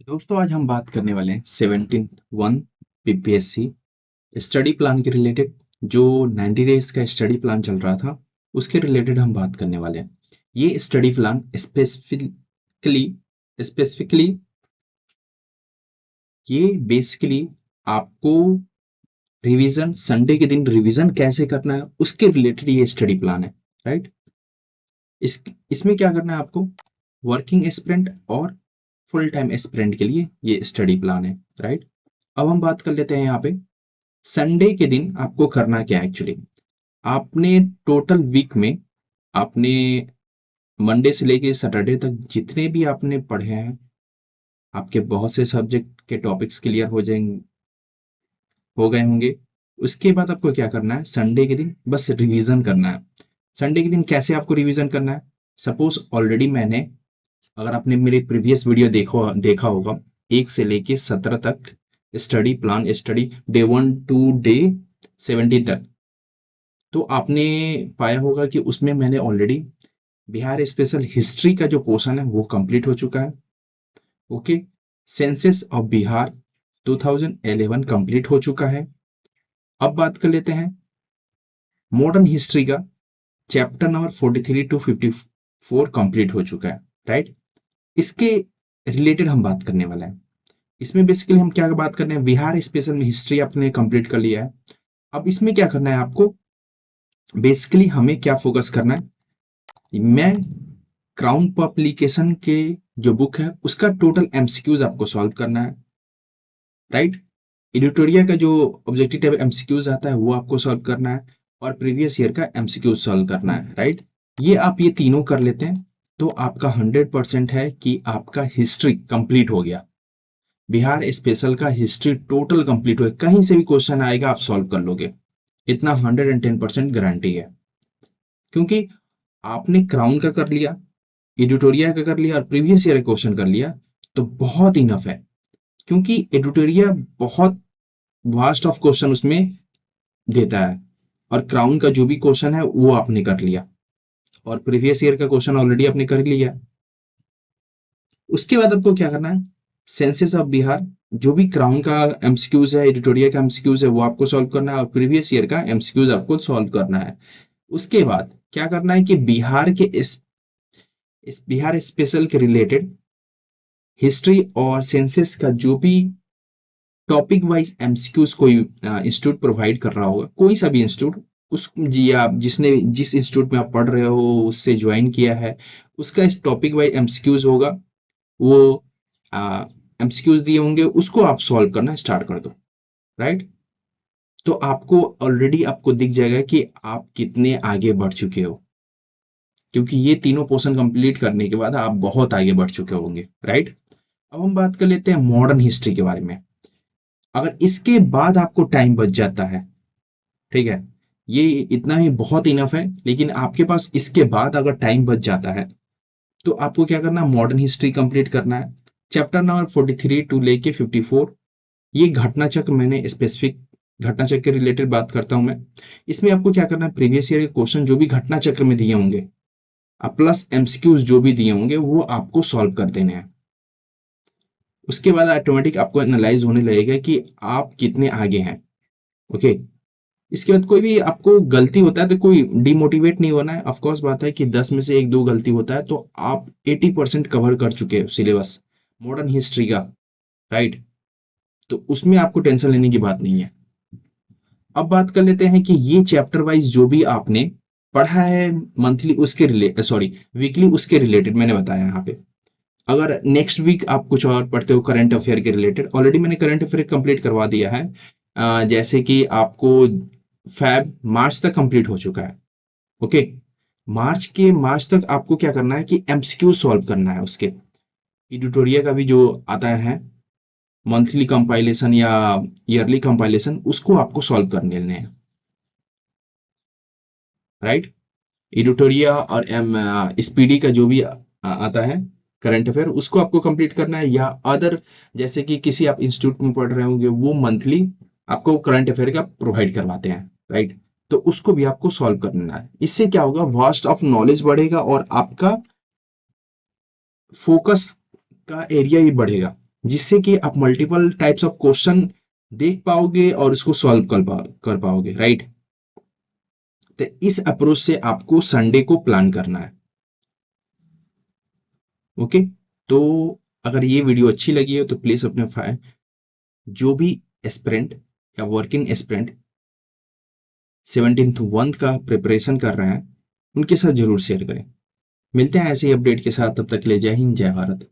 दोस्तों आज हम बात करने वाले हैं 17th पीपीएससी स्टडी प्लान के रिलेटेड। जो 90 डेज का स्टडी प्लान चल रहा था उसके रिलेटेड हम बात करने वाले हैं। ये स्टडी प्लान स्पेसिफिकली ये बेसिकली आपको रिवीजन संडे के दिन रिवीजन कैसे करना है उसके रिलेटेड ये स्टडी प्लान है। राइट। इसमें क्या करना है आपको, वर्किंग एस्पिरेंट और फुल टाइम एस्पिरेंट के लिए ये स्टडी प्लान है। राइट। अब हम बात कर लेते हैं यहाँ पे संडे के दिन आपको करना क्या है। एक्चुअली आपने टोटल वीक में आपने मंडे से लेके सैटरडे तक जितने भी आपने पढ़े हैं, आपके बहुत से सब्जेक्ट के टॉपिक्स क्लियर हो गए होंगे। उसके बाद आपको क्या करना है, संडे के दिन बस रिवीजन करना है। संडे के दिन कैसे आपको रिवीजन करना है, सपोज ऑलरेडी मैंने, अगर आपने मेरे प्रीवियस वीडियो देखा होगा 1 से लेके 17 तक study plan study day 1 to day 70 तक, तो आपने पाया होगा कि उसमें मैंने ऑलरेडी बिहार स्पेशल हिस्ट्री का जो पोर्शन है वो कंप्लीट हो चुका है। Okay. Census of Bihar 2011 complete हो चुका है। अब बात कर लेते हैं मॉडर्न हिस्ट्री का, चैप्टर नंबर 43 टू 54 कंप्लीट हो चुका है। राइट। इसके रिलेटेड हम बात करने वाले हैं। इसमें बेसिकली हम क्या बात करने हैं, बिहार स्पेशल में हिस्ट्री आपने कंप्लीट कर लिया है। अब इसमें क्या करना है आपको, बेसिकली हमें क्या फोकस करना है, मैं क्राउन पब्लिकेशन के जो बुक है उसका टोटल एमसीक्यूज आपको सॉल्व करना है। राइट। एडिटोरिया का जो ऑब्जेक्टिव टाइप एमसीक्यूज आता है वो आपको सॉल्व करना है और प्रीवियस ईयर का एमसीक्यूज सॉल्व करना है। राइट। ये तीनों कर लेते हैं तो आपका 100% है कि आपका हिस्ट्री कंप्लीट हो गया। बिहार स्पेशल का हिस्ट्री टोटल कंप्लीट हो गया, कहीं से भी क्वेश्चन आएगा आप सॉल्व कर लोगे, इतना 110% गारंटी है। क्योंकि आपने क्राउन का कर लिया, एडिटोरिया का कर लिया और प्रीवियस ईयर क्वेश्चन कर लिया तो बहुत इनफ है। क्योंकि एडिटोरिया बहुत वास्ट ऑफ क्वेश्चन उसमें देता है और क्राउन का जो भी क्वेश्चन है वो आपने कर लिया और प्रीवियस ईयर का क्वेश्चन ऑलरेडी आपने कर लिया। उसके बाद आपको क्या करना है, सेंसस ऑफ बिहार जो भी क्राउन का एमसीक्यूज है, एडिटोरिया का एमसीक्यूज है वो आपको सॉल्व करना है और प्रीवियस ईयर का एमसीक्यूज आपको सॉल्व करना है। उसके बाद क्या करना है कि बिहार के इस बिहार स्पेशल के रिलेटेड हिस्ट्री और सेंसस का जो भी टॉपिक वाइज एमसीक्यूज कोई इंस्टीट्यूट प्रोवाइड कर रहा होगा, कोई सा भी इंस्टीट्यूट, उस जी आप जिस इंस्टीट्यूट में आप पढ़ रहे हो उससे ज्वाइन किया है, उसका इस टॉपिक वाइज एमसीक्यूज होगा, वो एमसीक्यूज दिए होंगे, उसको आप सॉल्व करना स्टार्ट कर दो। राइट। तो आपको ऑलरेडी आपको दिख जाएगा कि आप कितने आगे बढ़ चुके हो, क्योंकि ये तीनों पोर्शन कंप्लीट करने के बाद आप बहुत आगे बढ़ चुके होंगे। राइट। अब हम बात कर लेते हैं मॉडर्न हिस्ट्री के बारे में। अगर इसके बाद आपको टाइम बच जाता है, ठीक है, ये इतना ही बहुत इनफ है, लेकिन आपके पास इसके बाद अगर टाइम बच जाता है तो आपको क्या करना है, मॉडर्न हिस्ट्री कंप्लीट करना है। चैप्टर नंबर 43 टू लेके 54, ये घटना चक्र, मैंने स्पेसिफिक घटना चक्र के रिलेटेड बात करता हूं मैं। इसमें आपको क्या करना है, प्रीवियस ईयर के क्वेश्चन जो भी घटना चक्र में दिए होंगे प्लस एमसीक्यूज जो भी दिए होंगे वो आपको सॉल्व कर देने हैं। उसके बाद ऑटोमेटिक आपको एनालाइज होने लगेगा कि आप कितने आगे हैं। ओके। इसके बाद कोई भी आपको गलती होता है तो कोई डिमोटिवेट नहीं होना है। ऑफ कोर्स बात है कि 10 में से 1-2 गलती होता है तो आप 80% कवर कर चुके हो सिलेबस मॉडर्न हिस्ट्री का। राइट। तो उसमें आपको टेंशन लेने की बात नहीं है। अब बात कर लेते हैं कि ये चैप्टर वाइज जो भी आपने पढ़ा है मंथली उसके रिलेटेड, सॉरी वीकली उसके रिलेटेड मैंने बताया यहाँ पे। अगर नेक्स्ट वीक आप कुछ और पढ़ते हो करंट अफेयर के रिलेटेड, ऑलरेडी मैंने करंट अफेयर कंप्लीट करवा दिया है। जैसे कि आपको फैब मार्च तक कंप्लीट हो चुका है। ओके। मार्च तक आपको क्या करना है कि एमसीक्यू सॉल्व करना है। उसके एडिटोरिया का भी जो आता है मंथली कंपाइलेशन या ईयरली कंपाइलेशन, उसको आपको सॉल्व करने लेने हैं। राइट। एडिटोरिया और स्पीडी का जो भी आता है करंट अफेयर, उसको आपको कंप्लीट करना है। या अदर जैसे कि किसी आप इंस्टीट्यूट में पढ़ रहे होंगे वो मंथली आपको करंट अफेयर का प्रोवाइड करवाते हैं। राइट। तो उसको भी आपको सॉल्व करना है। इससे क्या होगा, वास्ट ऑफ नॉलेज बढ़ेगा और आपका फोकस का एरिया भी बढ़ेगा। जिससे कि आप मल्टीपल टाइप्स ऑफ क्वेश्चन देख पाओगे और उसको सॉल्व कर पाओगे, राइट। तो इस अप्रोच से आपको संडे को प्लान करना है। ओके, तो अगर ये वीडियो अच्छी लगी हो तो प्लीज अपने जो भी एस्पिरेंट या वर्किंग एस्पिरेंट 17th मंथ का प्रिपरेशन कर रहे हैं उनके साथ जरूर शेयर करें। मिलते हैं ऐसे ही अपडेट के साथ, तब तक के लिए जय हिंद जय भारत।